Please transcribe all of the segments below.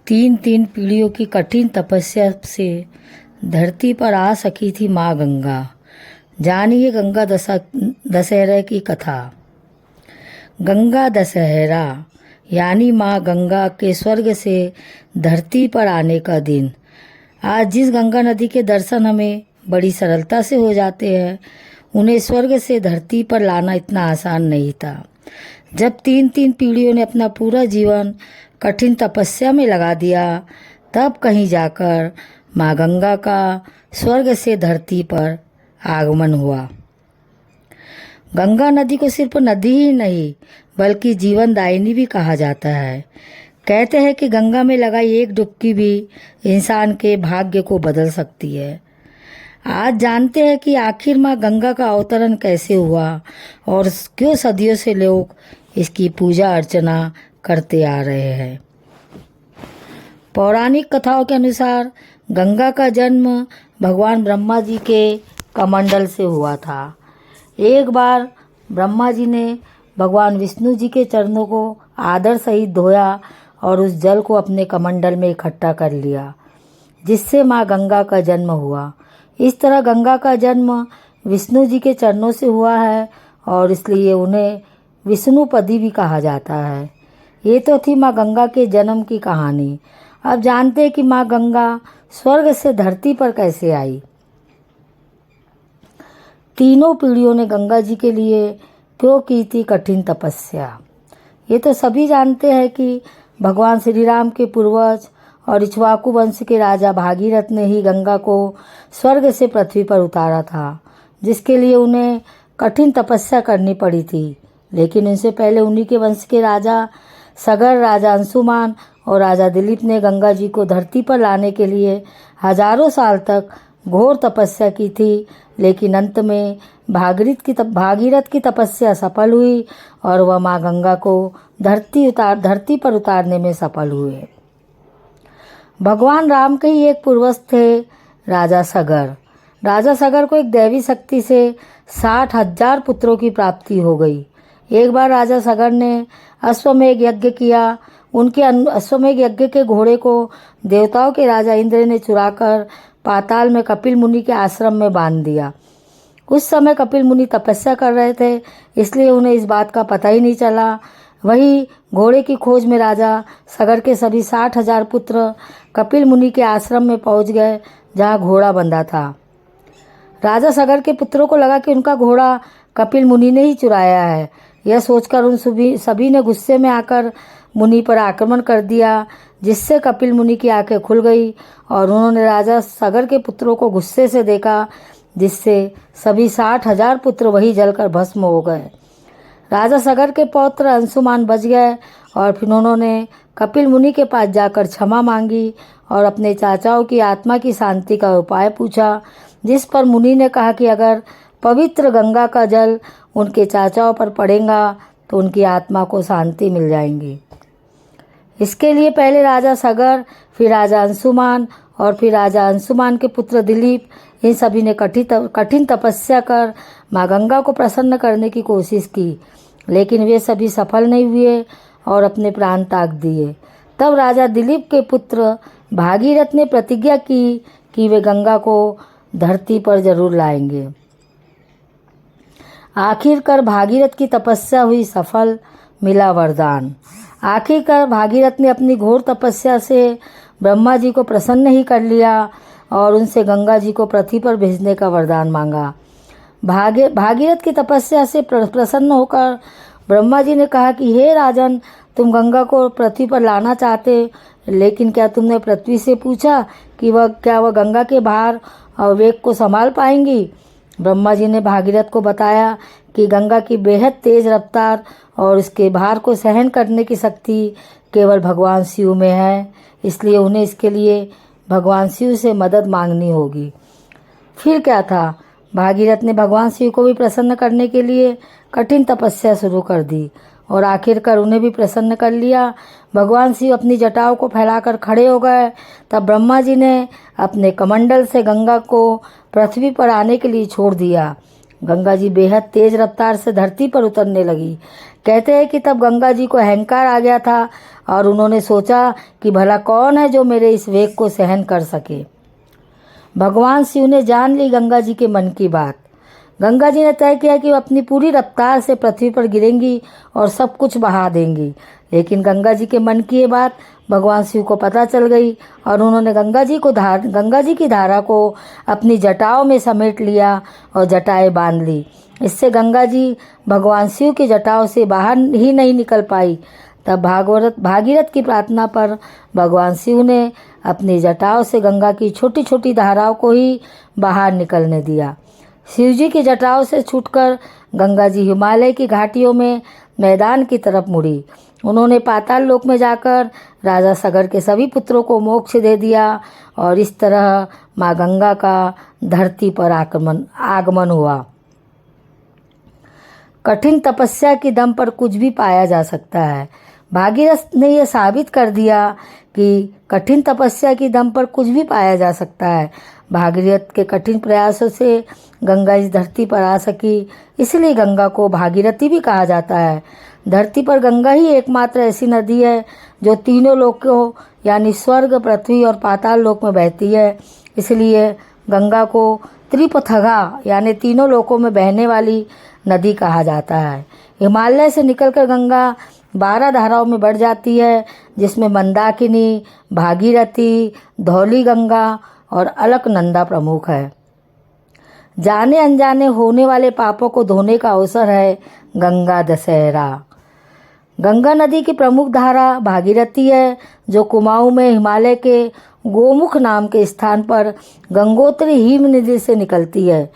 तीन तीन पीढ़ियों की कठिन तपस्या से धरती पर आ सकी थी माँ गंगा। जानिए गंगा दशहरा की कथा। गंगा दशहरा यानी माँ गंगा के स्वर्ग से धरती पर आने का दिन। आज जिस गंगा नदी के दर्शन हमें बड़ी सरलता से हो जाते हैं, उन्हें स्वर्ग से धरती पर लाना इतना आसान नहीं था। जब तीन तीन पीढ़ियों ने अपना पूरा जीवन कठिन तपस्या में लगा दिया, तब कहीं जाकर माँ गंगा का स्वर्ग से धरती पर आगमन हुआ। गंगा नदी को सिर्फ नदी ही नहीं बल्कि जीवनदायिनी भी कहा जाता है। कहते हैं कि गंगा में लगाई एक डुबकी भी इंसान के भाग्य को बदल सकती है। आज जानते हैं कि आखिर माँ गंगा का अवतरण कैसे हुआ और क्यों सदियों से लोग इसकी पूजा अर्चना करते आ रहे हैं। पौराणिक कथाओं के अनुसार गंगा का जन्म भगवान ब्रह्मा जी के कमंडल से हुआ था। एक बार ब्रह्मा जी ने भगवान विष्णु जी के चरणों को आदर सहित धोया और उस जल को अपने कमंडल में इकट्ठा कर लिया, जिससे माँ गंगा का जन्म हुआ। इस तरह गंगा का जन्म विष्णु जी के चरणों से हुआ है और इसलिए उन्हें विष्णुपदी भी कहा जाता है। ये तो थी माँ गंगा के जन्म की कहानी। अब जानते हैं कि माँ गंगा स्वर्ग से धरती पर कैसे आई। तीनों पीढ़ियों ने गंगा जी के लिए क्यों की थी कठिन तपस्या। ये तो सभी जानते हैं कि भगवान श्री राम के पूर्वज और इक्ष्वाकु वंश के राजा भागीरथ ने ही गंगा को स्वर्ग से पृथ्वी पर उतारा था, जिसके लिए उन्हें कठिन तपस्या करनी पड़ी थी। लेकिन उनसे पहले उन्हीं के वंश के राजा सगर, राजा अंशुमान और राजा दिलीप ने गंगा जी को धरती पर लाने के लिए हजारों साल तक घोर तपस्या की थी। लेकिन अंत में भागीरथ की तपस्या सफल हुई और वह माँ गंगा को धरती पर उतारने में सफल हुए। भगवान राम के ही एक पूर्वज थे राजा सगर। राजा सगर को एक दैवी शक्ति से 60,000 पुत्रों की प्राप्ति हो गई। एक बार राजा सगर ने अश्वमेध यज्ञ किया। उनके अश्वमेध यज्ञ के घोड़े को देवताओं के राजा इंद्र ने चुराकर पाताल में कपिल मुनि के आश्रम में बांध दिया। उस समय कपिल मुनि तपस्या कर रहे थे, इसलिए उन्हें इस बात का पता ही नहीं चला। वही घोड़े की खोज में राजा सगर के सभी 60,000 पुत्र कपिल मुनि के आश्रम में पहुंच गए, जहां घोड़ा बंधा था। राजा सगर के पुत्रों को लगा कि उनका घोड़ा कपिल मुनि ने ही चुराया है। यह सोचकर उन सभी ने गुस्से में आकर मुनि पर आक्रमण कर दिया, जिससे कपिल मुनि की आंखें खुल गई और उन्होंने राजा सगर के पुत्रों को गुस्से से देखा, जिससे सभी 60,000 पुत्र वही जलकर भस्म हो गए। राजा सगर के पौत्र अंशुमान बच गए और फिर उन्होंने कपिल मुनि के पास जाकर क्षमा मांगी और अपने चाचाओं की आत्मा की शांति का उपाय पूछा, जिस पर मुनि ने कहा कि अगर पवित्र गंगा का जल उनके चाचाओं पर पड़ेगा तो उनकी आत्मा को शांति मिल जाएगी। इसके लिए पहले राजा सगर, फिर राजा अंशुमान और फिर राजा अंशुमान के पुत्र दिलीप, इन सभी ने कठिन तपस्या कर माँ गंगा को प्रसन्न करने की कोशिश की, लेकिन वे सभी सफल नहीं हुए और अपने प्राण त्याग दिए। तब राजा दिलीप के पुत्र भागीरथ ने प्रतिज्ञा की कि वे गंगा को धरती पर जरूर लाएंगे। आखिरकार भागीरथ की तपस्या हुई सफल, मिला वरदान। आखिरकार भागीरथ ने अपनी घोर तपस्या से ब्रह्मा जी को प्रसन्न ही कर लिया और उनसे गंगा जी को पृथ्वी पर भेजने का वरदान मांगा। भागीरथ की तपस्या से प्रसन्न होकर ब्रह्मा जी ने कहा कि हे राजन, तुम गंगा को पृथ्वी पर लाना चाहते, लेकिन क्या तुमने पृथ्वी से पूछा कि वह गंगा के भार और वेग को संभाल पाएंगी। ब्रह्मा जी ने भागीरथ को बताया कि गंगा की बेहद तेज रफ्तार और उसके भार को सहन करने की शक्ति केवल भगवान शिव में है, इसलिए उन्हें इसके लिए भगवान शिव से मदद मांगनी होगी। फिर क्या था, भागीरथ ने भगवान शिव को भी प्रसन्न करने के लिए कठिन तपस्या शुरू कर दी और आखिरकार उन्हें भी प्रसन्न कर लिया। भगवान शिव अपनी जटाओं को फैलाकर खड़े हो गए। तब ब्रह्मा जी ने अपने कमंडल से गंगा को पृथ्वी पर आने के लिए छोड़ दिया। गंगा जी बेहद तेज रफ्तार से धरती पर उतरने लगी। कहते हैं कि तब गंगा जी को अहंकार आ गया था और उन्होंने सोचा कि भला कौन है जो मेरे इस वेग को सहन कर सके। भगवान शिव ने जान ली गंगा जी के मन की बात। गंगा जी ने तय किया कि वो अपनी पूरी रफ्तार से पृथ्वी पर गिरेंगी और सब कुछ बहा देंगी। लेकिन गंगा जी के मन की ये बात भगवान शिव को पता चल गई और उन्होंने गंगा जी की धारा को अपनी जटाओं में समेट लिया और जटाएं बांध ली। इससे गंगा जी भगवान शिव की जटाओं से बाहर ही नहीं निकल पाई। तब भागीरथ की प्रार्थना पर भगवान शिव ने अपनी जटाओं से गंगा की छोटी छोटी धाराओं को ही बाहर निकलने दिया। शिव जी की जटाओं से छूटकर गंगा जी हिमालय की घाटियों में मैदान की तरफ मुड़ी। उन्होंने पाताल लोक में जाकर राजा सगर के सभी पुत्रों को मोक्ष दे दिया और इस तरह माँ गंगा का धरती पर आगमन हुआ। कठिन तपस्या की दम पर कुछ भी पाया जा सकता है। भागीरथ ने यह साबित कर दिया कि कठिन तपस्या की दम पर कुछ भी पाया जा सकता है। भागीरथ के कठिन प्रयासों से गंगा इस धरती पर आ सकी, इसलिए गंगा को भागीरथी भी कहा जाता है। धरती पर गंगा ही एकमात्र ऐसी नदी है जो तीनों लोकों यानी स्वर्ग, पृथ्वी और पाताल लोक में बहती है। इसलिए गंगा को त्रिपथगा यानी तीनों लोकों में बहने वाली नदी कहा जाता है। हिमालय से निकलकर गंगा 12 धाराओं में बढ़ जाती है, जिसमें मंदाकिनी, भागीरथी, धौली गंगा और अलकनंदा प्रमुख है। जाने अनजाने होने वाले पापों को धोने का अवसर है गंगा दशहरा। गंगा नदी की प्रमुख धारा भागीरथी है, जो कुमाऊं में हिमालय के गोमुख नाम के स्थान पर गंगोत्री हिम नदी से निकलती है।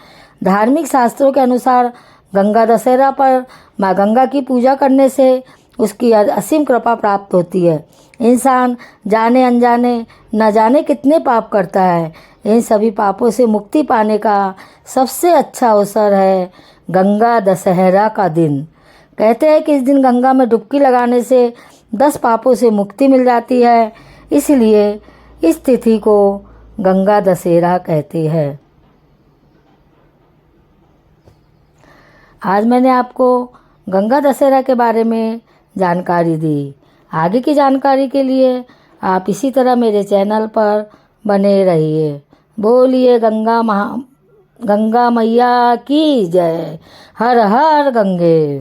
धार्मिक शास्त्रों के अनुसार गंगा दशहरा पर माँ गंगा की पूजा करने से उसकी असीम कृपा प्राप्त होती है। इंसान जाने अनजाने न जाने कितने पाप करता है। इन सभी पापों से मुक्ति पाने का सबसे अच्छा अवसर है गंगा दशहरा का दिन। कहते हैं कि इस दिन गंगा में डुबकी लगाने से 10 पापों से मुक्ति मिल जाती है, इसलिए इस तिथि को गंगा दशहरा कहते हैं। आज मैंने आपको गंगा दशहरा के बारे में जानकारी दी। आगे की जानकारी के लिए आप इसी तरह मेरे चैनल पर बने रहिए। बोलिए गंगा मैया की जय। हर हर गंगे।